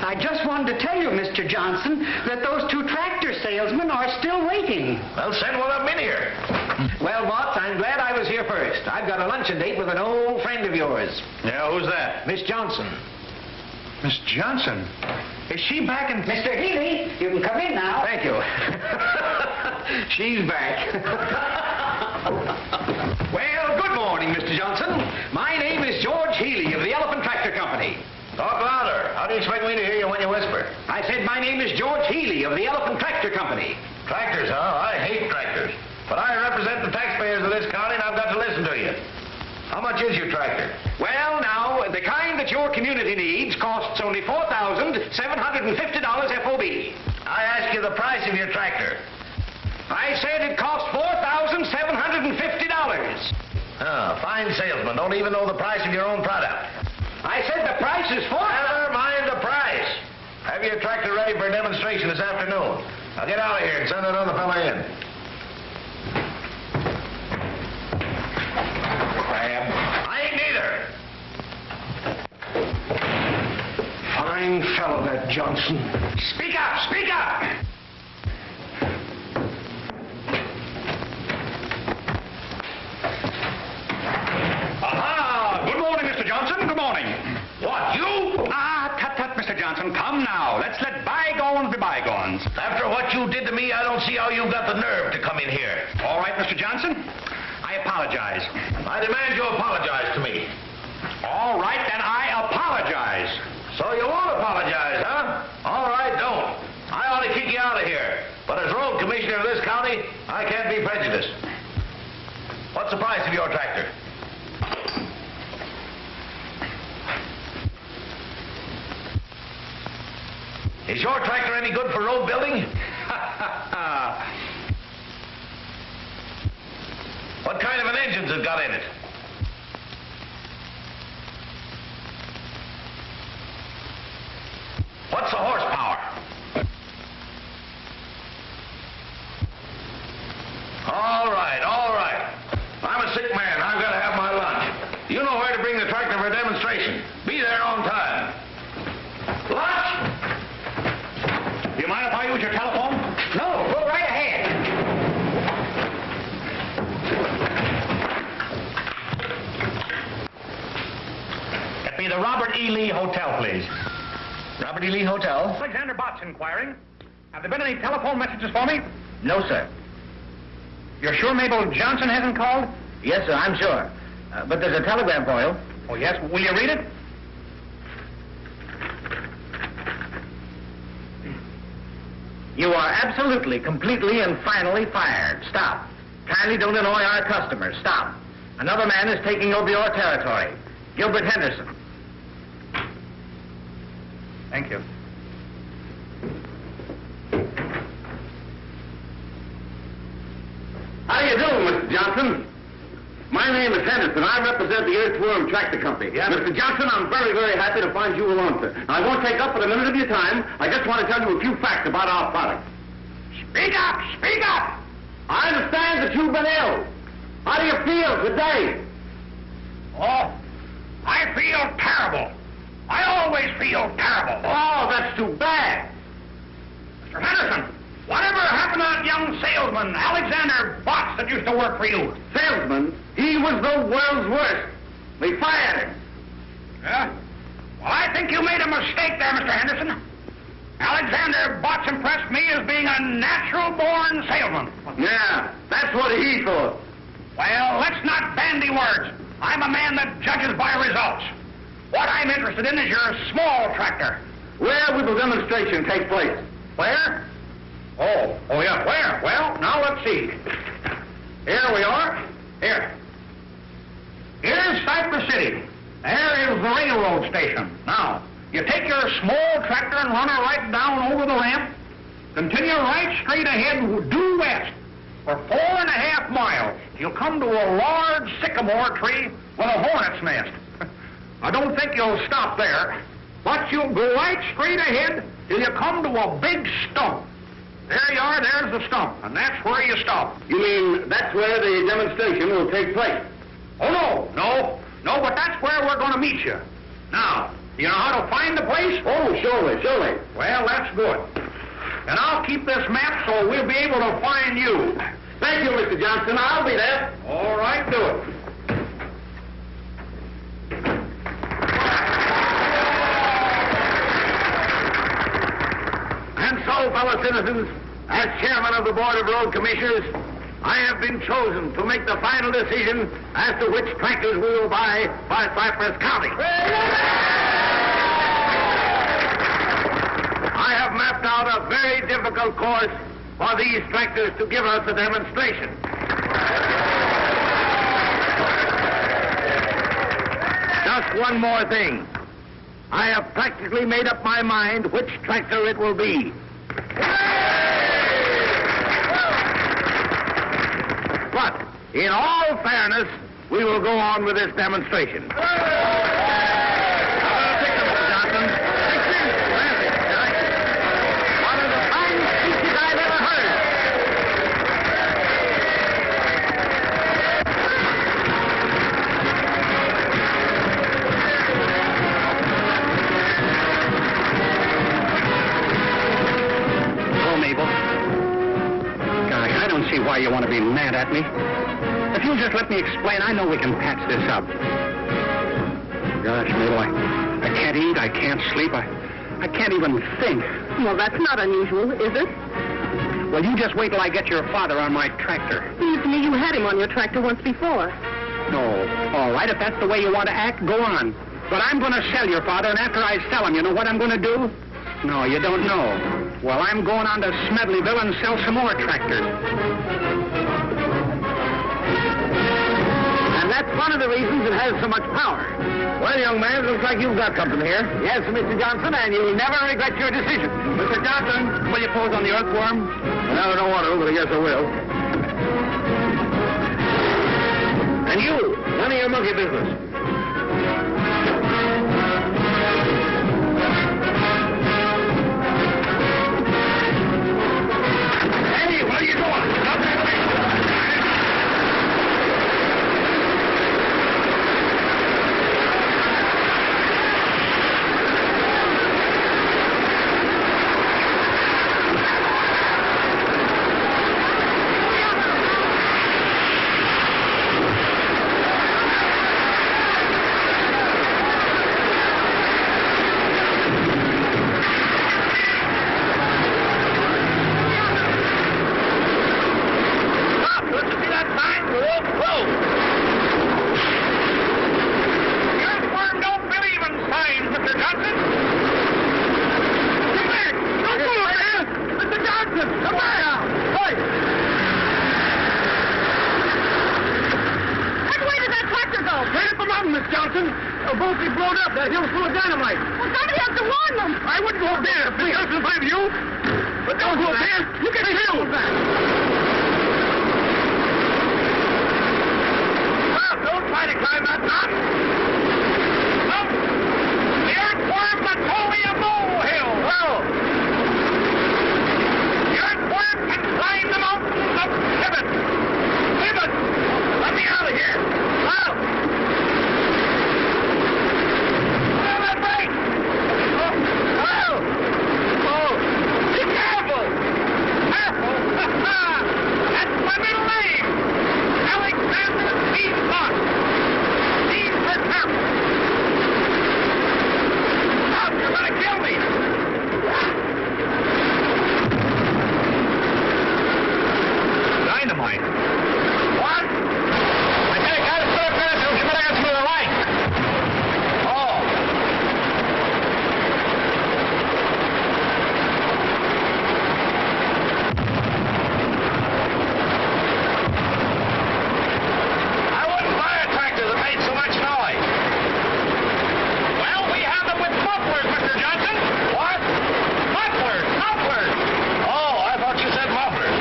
I just wanted to tell you, Mr. Johnson, that those two tractor salesmen are still waiting. Well, send one of them in here. Well, Bots, I'm glad I was here first. I've got a luncheon date with an old friend of yours. Yeah, who's that? Miss Johnson. Miss Johnson. Is she back in... Mr. Healy, you can come in now. Thank you. She's back. Well, good morning, Mr. Johnson. My name is George Healy of the Elephant Tractor Company. Talk louder. How do you expect me to hear you when you whisper? I said my name is George Healy of the Elephant Tractor Company. Tractors, huh? I hate tractors. But I represent the taxpayers of this county, and I've got to listen to you. How much is your tractor? Well, now, the kind that your community needs costs only $4,750 FOB. I ask you the price of your tractor. I said it costs $4,750. Fine salesman. Don't even know the price of your own product. I said the price is Never mind the price. Have your tractor ready for a demonstration this afternoon. Now get out of here and send another fella in. Crab. I ain't neither. Fine fellow, that Johnson. Speak up! Speak up! Aha! Good morning, Mr. Johnson. Good morning. What, you? Tut, Mr. Johnson. Come now. Let's let bygones be bygones. After what you did to me, I don't see how you've got the nerve to come in here. All right, Mr. Johnson. I apologize. I demand you apologize to me. All right, then I apologize. So you won't apologize, huh? All right, don't. I ought to kick you out of here. But as road commissioner of this county, I can't be prejudiced. What's the price of your tractor? Is your tractor any good for road building? What kind of an engine's it got in it? What's the horsepower? All right, all right. I'm a sick man. I've got to have my lunch. You know where to bring the tractor for a demonstration. Be there on time. Lunch? Do you mind if I use your telephone? No, go right ahead. Get me the Robert E. Lee Hotel, please. Robert E. Lee Hotel? Alexander Bott's inquiring. Have there been any telephone messages for me? No, sir. You're sure Mabel Johnson hasn't called? Yes, sir, I'm sure. But there's a telegram for you. Oh, yes? Will you read it? You are absolutely, completely, and finally fired. Stop. Kindly don't annoy our customers. Stop. Another man is taking over your territory. Gilbert Henderson. Thank you. How do you do, Mr. Johnson? My name is Henderson. I represent the Earthworm Tractor Company. Yeah, Mr. Johnson, I'm very, very happy to find you alone, sir. I won't take up but a minute of your time. I just want to tell you a few facts about our product. Speak up! Speak up! I understand that you've been ill. How do you feel today? Oh, I feel terrible. I always feel terrible. Oh, that's too bad. Mr. Henderson, whatever happened to that young salesman, Alexander Botts, that used to work for you? Salesman, he was the world's worst. We fired him. Yeah? Well, I think you made a mistake there, Mr. Henderson. Alexander Botts impressed me as being a natural-born salesman. Yeah, that's what he thought. Well, let's not bandy words. I'm a man that judges by results. What I'm interested in is your small tractor. Where will the demonstration take place? Where? Oh, yeah, where? Well, now let's see. Here we are. Here. Here's Cypress City. There is the railroad station. Now, you take your small tractor and run her right down over the ramp. Continue right straight ahead, due west. For 4.5 miles, you'll come to a large sycamore tree with a hornet's nest. I don't think you'll stop there, but you'll go right straight ahead till you come to a big stump. There you are, there's the stump, and that's where you stop. You mean that's where the demonstration will take place? Oh, no, but that's where we're going to meet you. Now, do you know how to find the place? Oh, surely. Well, that's good. And I'll keep this map so we'll be able to find you. Thank you, Mr. Johnson. I'll be there. All right, do it. And so, fellow citizens, as chairman of the Board of Road Commissioners, I have been chosen to make the final decision as to which tractors we will buy by Cypress County. I have mapped out a very difficult course for these tractors to give us a demonstration. Just one more thing. I have practically made up my mind which tractor it will be. But, in all fairness, we will go on with this demonstration. Why you want to be mad at me. If you'll just let me explain, I know we can patch this up. Gosh, Mabel, I can't eat, I can't sleep, I can't even think. Well, that's not unusual, is it? Well, you just wait till I get your father on my tractor. Seems to me you had him on your tractor once before. No. All right, if that's the way you want to act, go on. But I'm going to sell your father, and after I sell him, you know what I'm going to do? No, you don't know. Well, I'm going on to Smedleyville and sell some more tractors. And that's one of the reasons it has so much power. Well, young man, it looks like you've got something here. Yes, Mr. Johnson, and you'll never regret your decision. Mr. Johnson, will you pose on the Earthworm? Well, I don't want to, but I guess I will. And you, none of your monkey business. What are you doing? Stop that thing! won't be blown up. That hill's full of dynamite. Well, somebody has to warn them. I wouldn't go up there if it doesn't find you. But don't go up there. You get killed. Well, don't try to climb that mountain. Look, the earthworm that told me a molehill. Well, the earthworm can climb the mountain of pivot. Pivot. Let me out of here. Well. Well, that's right. Oh, well. Oh, be careful. Careful. That's my middle name. Alexander P. Fox. Steve for careful. Stop, you're going to kill me. Dynamite. What? I think I just put up there to get out to the right. Oh. I wouldn't buy a tractor that made so much noise. Well, we have them with mufflers, Mr. Johnson. What? Mufflers. Mufflers. Oh, I thought you said mufflers.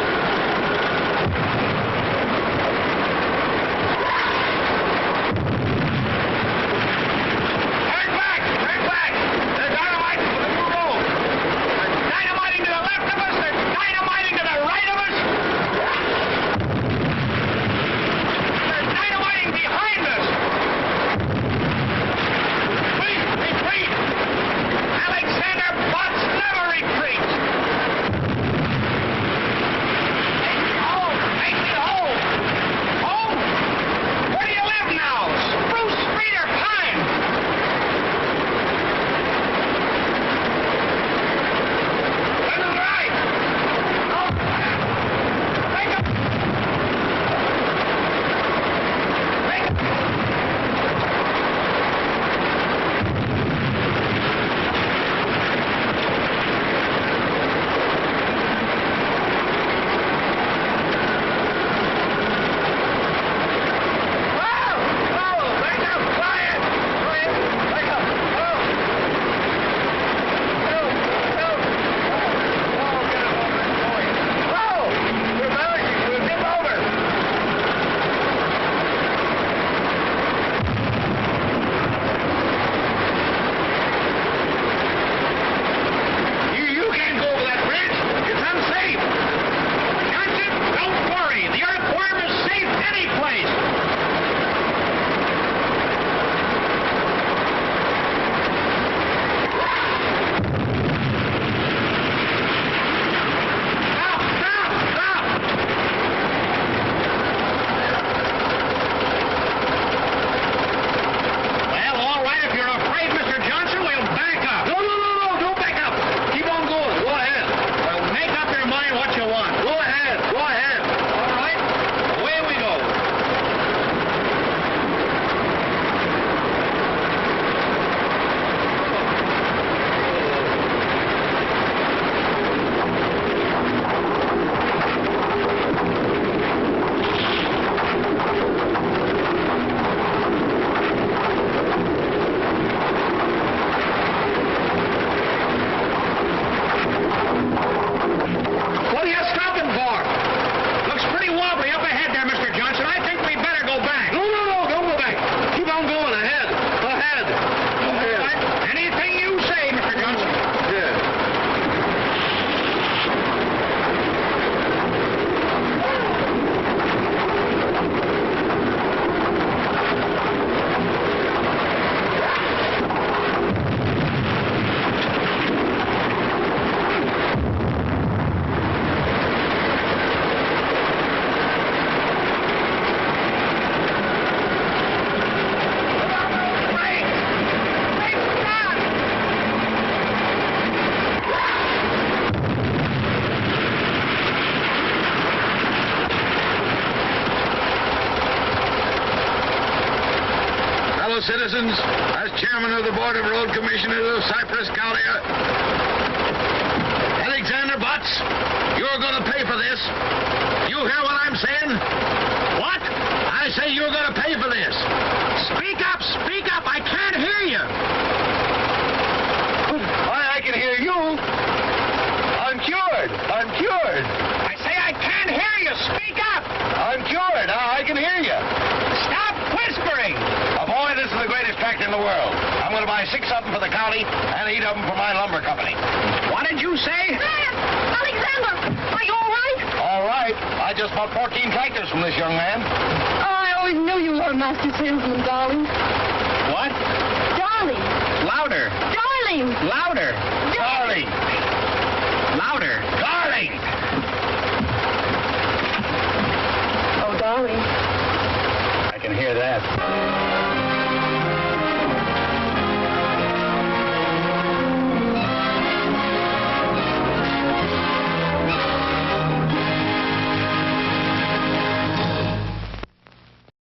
Turn back! Turn back! There's dynamite for the new road. There's dynamiting to the left of us. There's dynamiting to the right of us. There's dynamiting behind us. Retreat! Alexander Botts never retreats. Take me home! Take me home! Home? Where do you live now? Spruce Street or Pine? This is right. No. Make up. Make up. Whoa! Whoa! Wake up! Quiet! Quiet! Wake up! Whoa! No! No! Whoa! Get him over this point! Whoa! We're balancing! We'll tip over! You can't go over that bridge! It's unsafe! Johnson, don't worry! The earthworm is safe any place! Stop! Stop! Stop! Well, all right, if you're afraid, Mr. Johnson, we'll back up. No, don't back up. Keep on going. Go ahead. Well, make up your mind what you want. Go ahead. Go ahead. All right. Away we go. What are you stopping for? Looks pretty wobbly up ahead there, Mr. Johnson. I think we better go back. No, don't go back. Keep on going ahead. Ahead. All right. Anything you say, Mr. Johnson. Yeah. Fellow citizens, as chairman of the Board of Road Commissioners of Cypress County, Alexander Botts, you're going to pay for this. You hear what I'm saying? What? I say you're going to pay for this. Speak up, I can't hear buy 6 of them for the county and 8 of them for my lumber company. What did you say? Alexander, are you all right? All right. I just bought 14 tractors from this young man. Oh, I always knew you were a master salesman, darling. What? Darling. Louder. Darling. Louder. Darling. Louder. Darling. Oh, darling. I can hear that.